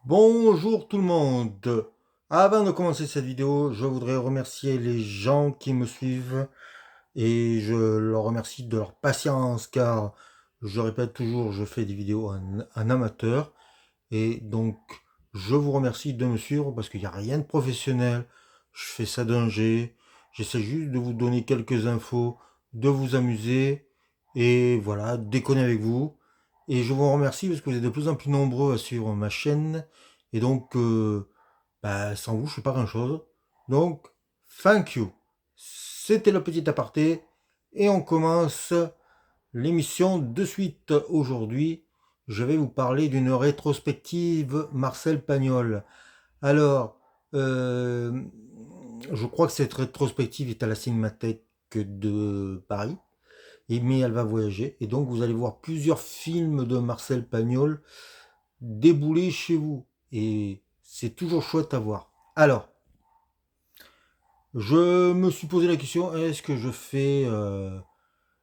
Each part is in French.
Bonjour tout le monde. Avant de commencer cette vidéo, je voudrais remercier les gens qui me suivent et je leur remercie de leur patience car je répète toujours, je fais des vidéos en amateur et donc je vous remercie de me suivre parce qu'il n'y a rien de professionnel. Je fais ça d'un jet. J'essaie juste de vous donner quelques infos, de vous amuser et voilà, déconner avec vous. Et je vous remercie parce que vous êtes de plus en plus nombreux à suivre ma chaîne. Et donc, sans vous, je ne fais pas grand-chose. Donc, thank you. C'était le petit aparté. Et on commence l'émission de suite. Aujourd'hui, je vais vous parler d'une rétrospective Marcel Pagnol. Alors, euh, je crois que cette rétrospective est à la Cinémathèque de Paris, mais elle va voyager. Et donc, vous allez voir plusieurs films de Marcel Pagnol débouler chez vous. Et c'est toujours chouette à voir. Alors, je me suis posé la question, est-ce que je fais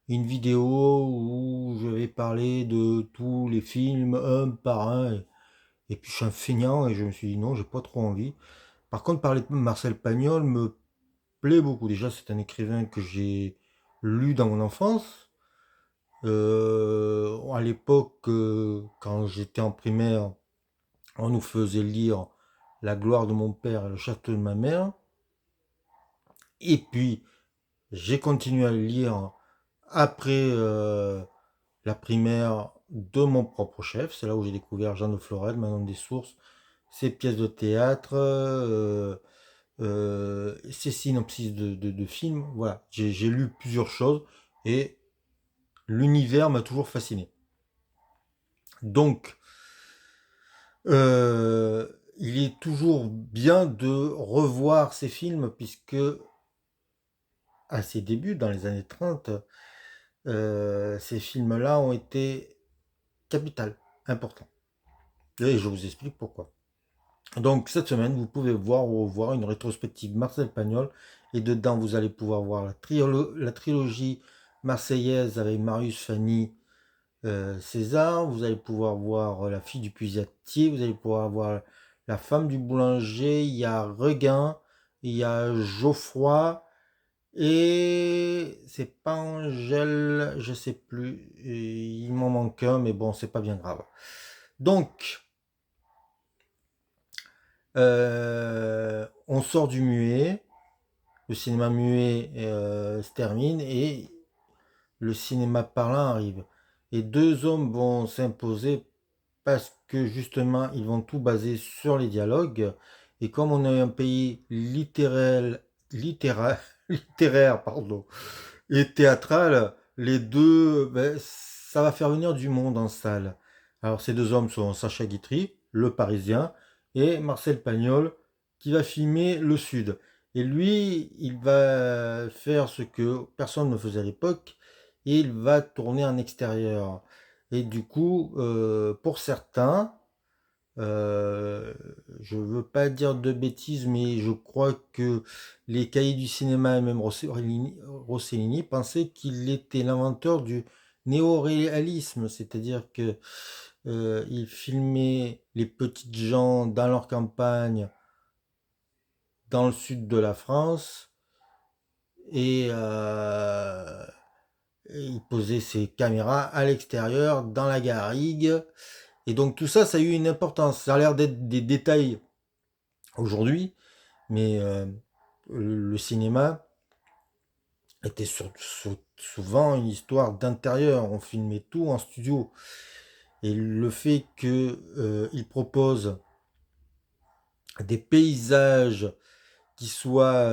une vidéo où je vais parler de tous les films un par un et puis je suis un feignant et je me suis dit non, j'ai pas trop envie. Par contre, parler de Marcel Pagnol me plaît beaucoup. Déjà, c'est un écrivain que j'ai lu dans mon enfance. À l'époque, quand j'étais en primaire, on nous faisait lire La gloire de mon père et le château de ma mère. Et puis, j'ai continué à le lire après la primaire de mon propre chef. C'est là où j'ai découvert Jean de Florette, Manon des Sources, ses pièces de théâtre, ses synopsis de films. Voilà, j'ai lu plusieurs choses et l'univers m'a toujours fasciné. Donc, il est toujours bien de revoir ces films puisque à ses débuts, dans les années 30, ces films-là ont été capitaux, importants. Et je vous explique pourquoi. Donc cette semaine, vous pouvez voir ou revoir une rétrospective Marcel Pagnol. Et dedans, vous allez pouvoir voir la trilogie marseillaise avec Marius, Fanny, César. Vous allez pouvoir voir La fille du puisatier. Vous allez pouvoir voir La femme du boulanger. Il y a Regain. Il y a Geoffroy. Et c'est pas Angèle, je sais plus. Et il m'en manque un, mais bon, c'est pas bien grave. Donc, on sort du muet, le cinéma muet se termine et le cinéma parlant arrive. Et deux hommes vont s'imposer parce que justement ils vont tout baser sur les dialogues. Et comme on est un pays littéraire pardon, et théâtral, les deux, ça va faire venir du monde en salle. Alors ces deux hommes sont Sacha Guitry, le Parisien, et Marcel Pagnol, qui va filmer le Sud. Et lui, il va faire ce que personne ne faisait à l'époque, et il va tourner en extérieur. Et du coup, pour certains, euh, je veux pas dire de bêtises, mais je crois que les cahiers du cinéma et même Rossellini pensaient qu'il était l'inventeur du néoréalisme, c'est-à-dire que il filmait les petites gens dans leur campagne, dans le sud de la France, et il posait ses caméras à l'extérieur, dans la garrigue, et donc tout ça, ça a eu une importance. Ça a l'air d'être des détails aujourd'hui, mais le cinéma était souvent une histoire d'intérieur. On filmait tout en studio. Et le fait qu'il propose des paysages qui soient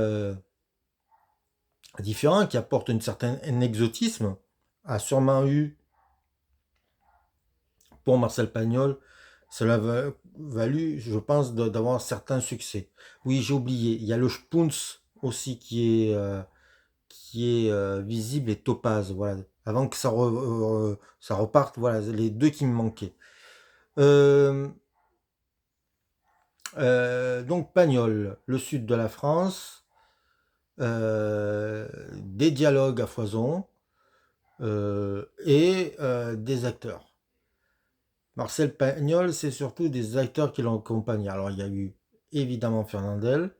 différents, qui apportent un certain exotisme, a sûrement eu pour Marcel Pagnol, cela a valu, je pense, d'avoir certains succès. Oui, j'ai oublié, il y a le Spunz aussi qui est visible et topaz, voilà. Avant que ça reparte, voilà, les deux qui me manquaient. Euh, donc Pagnol, le sud de la France, des dialogues à foison et des acteurs. Marcel Pagnol, c'est surtout des acteurs qui l'ont accompagné. Alors, il y a eu évidemment Fernandel,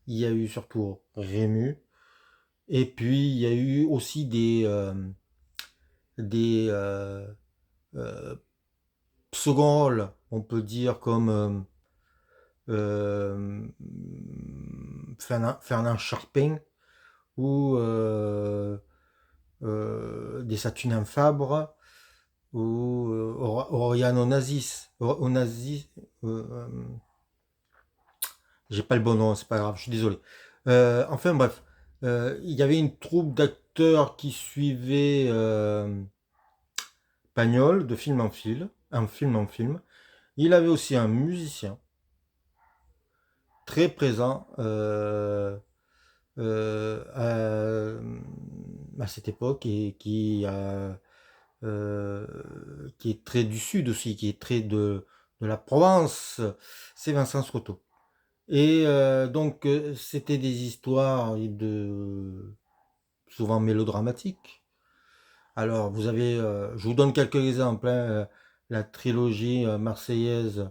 il y a eu surtout Rému, et puis il y a eu aussi des euh, seconds rôles, on peut dire, comme euh, Fernand Charpin ou des Saturnin Fabre ou Oriane Onassis. Onassis j'ai pas le bon nom, c'est pas grave, je suis désolé. Enfin bref, il y avait une troupe d'acteurs qui suivait Pagnol de film en film. Il avait aussi un musicien très présent à cette époque et qui est très du sud aussi, qui est très de la Provence, c'est Vincent Scotto. Et donc c'était des histoires souvent mélodramatiques. Alors vous avez, je vous donne quelques exemples, hein, la trilogie marseillaise,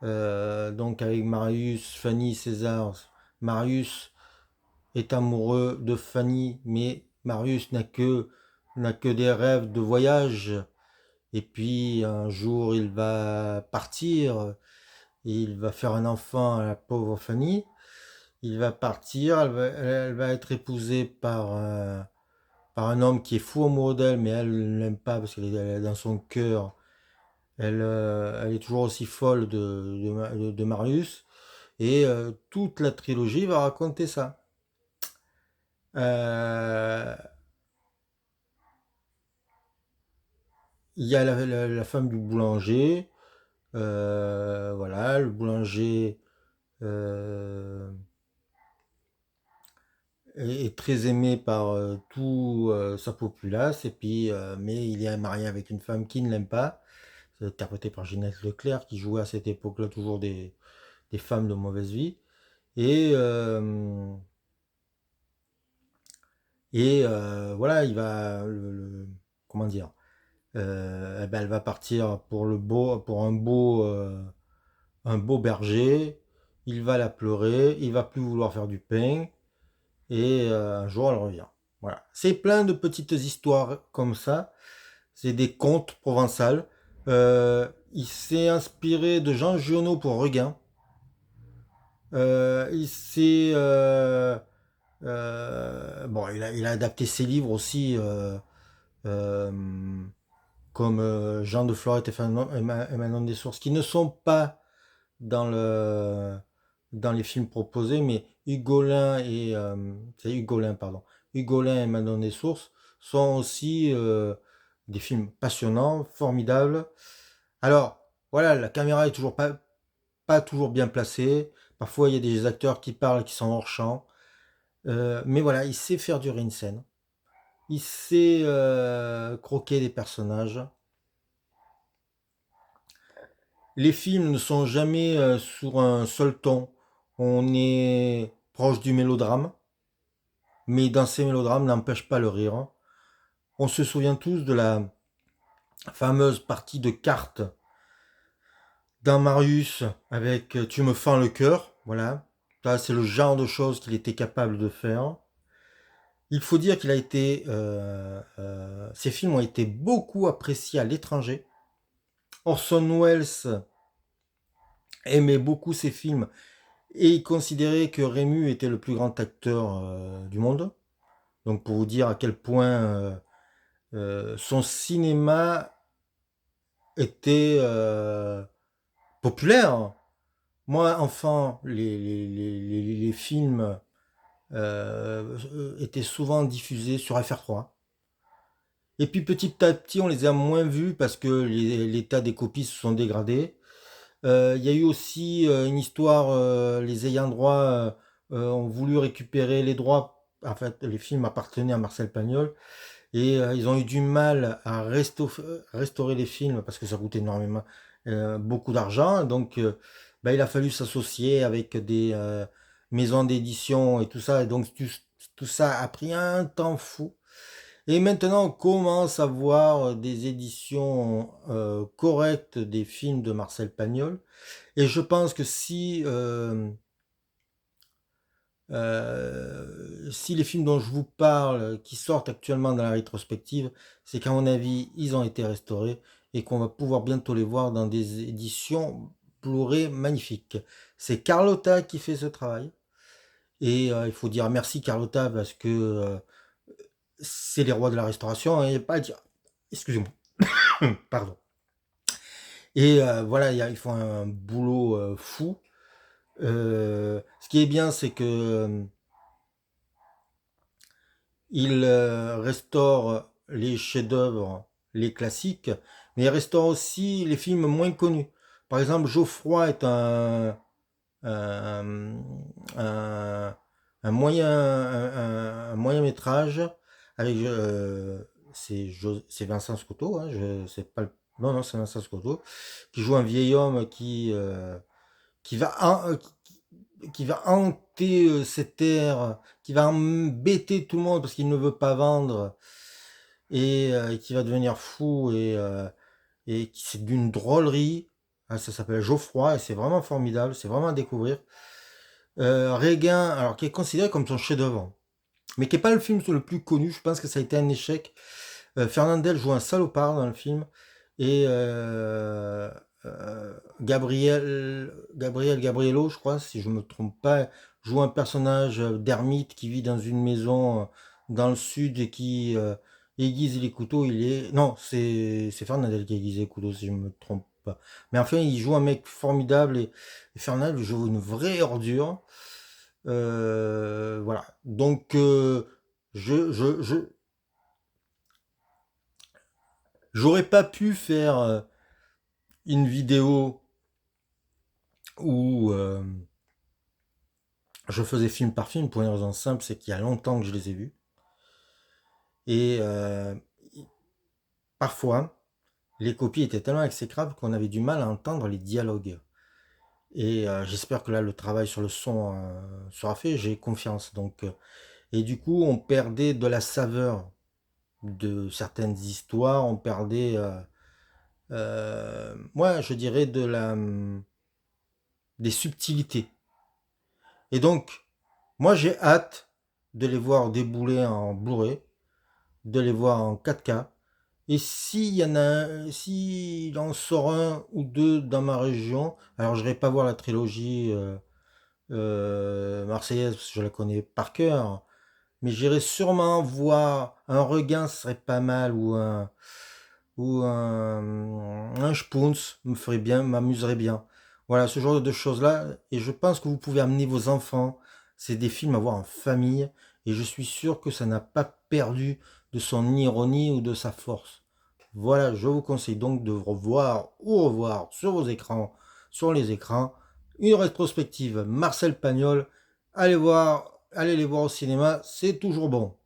donc avec Marius, Fanny, César. Marius est amoureux de Fanny, mais Marius n'a que des rêves de voyage. Et puis un jour, il va partir, et il va faire un enfant à la pauvre Fanny. Il va partir, elle va être épousée par un homme qui est fou amoureux d'elle, mais elle ne l'aime pas parce qu'elle est dans son cœur. Elle est toujours aussi folle de Marius. Et toute la trilogie va raconter ça. Euh, Il y a la femme du boulanger. Voilà, le boulanger euh, est très aimé par tout sa populace. Et puis, mais il est marié avec une femme qui ne l'aime pas. C'est interprété par Ginette Leclerc, qui jouait à cette époque-là toujours des femmes de mauvaise vie. Et, voilà, il va. Comment dire, eh ben, elle va partir pour un beau berger. Il va la pleurer, il va plus vouloir faire du pain, et un jour elle revient. Voilà. C'est plein de petites histoires comme ça. C'est des contes provençaux. Il s'est inspiré de Jean Giono pour Requin. Il s'est bon, il a adapté ses livres aussi, euh, comme Jean de Florette et Manon des Sources, qui ne sont pas dans les films proposés, mais Hugolin c'est Hugolin, pardon, Hugolin et Manon des Sources sont aussi des films passionnants, formidables. Alors, voilà, la caméra est toujours pas toujours bien placée. Parfois, il y a des acteurs qui parlent qui sont hors champ. Mais voilà, il sait faire durer une scène. Il sait croquer des personnages. Les films ne sont jamais sur un seul ton. On est proche du mélodrame, mais dans ces mélodrames n'empêche pas le rire. On se souvient tous de la fameuse partie de cartes dans Marius avec Tu me fends le cœur. Voilà, ça c'est le genre de choses qu'il était capable de faire. Il faut dire qu'il a été, ces films ont été beaucoup appréciés à l'étranger. Orson Welles aimait beaucoup ces films et il considérait que Rému était le plus grand acteur du monde. Donc pour vous dire à quel point son cinéma était populaire. Moi, enfant, les films étaient souvent diffusés sur FR3. Et puis petit à petit, on les a moins vus parce que l'état des copies se sont dégradés. Il y a eu aussi une histoire, les ayants droit ont voulu récupérer les droits. En fait, les films appartenaient à Marcel Pagnol et ils ont eu du mal à restaurer les films parce que ça coûtait énormément, beaucoup d'argent. Donc, bah, il a fallu s'associer avec des maisons d'édition et tout ça. Et donc, tout ça a pris un temps fou. Et maintenant, on commence à voir des éditions correctes des films de Marcel Pagnol. Et je pense que si les films dont je vous parle, qui sortent actuellement dans la rétrospective, c'est qu'à mon avis, ils ont été restaurés et qu'on va pouvoir bientôt les voir dans des éditions Blu-ray magnifiques. C'est Carlotta qui fait ce travail. Et il faut dire merci Carlotta parce que c'est les rois de la restauration, hein, et pas à dire. Excusez-moi, pardon. Et voilà, ils font un boulot fou. Ce qui est bien, c'est que ils restaurent les chefs-d'œuvre, les classiques, mais ils restaurent aussi les films moins connus. Par exemple, Geoffroy est un, un, un moyen métrage avec c'est Vincent Scotto, hein, je sais pas non non c'est Vincent Scotto qui joue un vieil homme qui va qui va hanter cette terre, qui va embêter tout le monde parce qu'il ne veut pas vendre et qui va devenir fou et qui c'est d'une drôlerie. Ah, ça s'appelle Geoffroy et c'est vraiment formidable, c'est vraiment à découvrir. Requin, alors qui est considéré comme son chef-d'œuvre, mais qui n'est pas le film le plus connu. Je pense que ça a été un échec. Fernandel joue un salopard dans le film et Gabriello, je crois, si je me trompe pas, joue un personnage d'ermite qui vit dans une maison dans le sud et qui aiguise les couteaux. Il est non, c'est Fernandel qui aiguise les couteaux si je me trompe pas. Mais enfin, il joue un mec formidable et Fernandel joue une vraie ordure. Voilà. Donc je j'aurais pas pu faire une vidéo où je faisais film par film pour une raison simple, c'est qu'il y a longtemps que je les ai vus. Et parfois, les copies étaient tellement exécrables qu'on avait du mal à entendre les dialogues. Et j'espère que là, le travail sur le son sera fait, j'ai confiance. Donc, et du coup, on perdait de la saveur de certaines histoires, on perdait, moi, je dirais, des subtilités. Et donc, moi, j'ai hâte de les voir débouler en Blu-ray, de les voir en 4K. Et s'il en sort un ou deux dans ma région, alors je n'irai pas voir la trilogie marseillaise parce que je la connais par cœur, mais j'irai sûrement voir un Requin, ce serait pas mal, un Spoons me ferait bien, m'amuserait bien. Voilà, ce genre de choses-là. Et je pense que vous pouvez amener vos enfants. C'est des films à voir en famille. Et je suis sûr que ça n'a pas perdu de son ironie ou de sa force. Voilà, je vous conseille donc de revoir ou revoir sur vos écrans, sur les écrans, une rétrospective Marcel Pagnol. Allez les voir au cinéma, c'est toujours bon.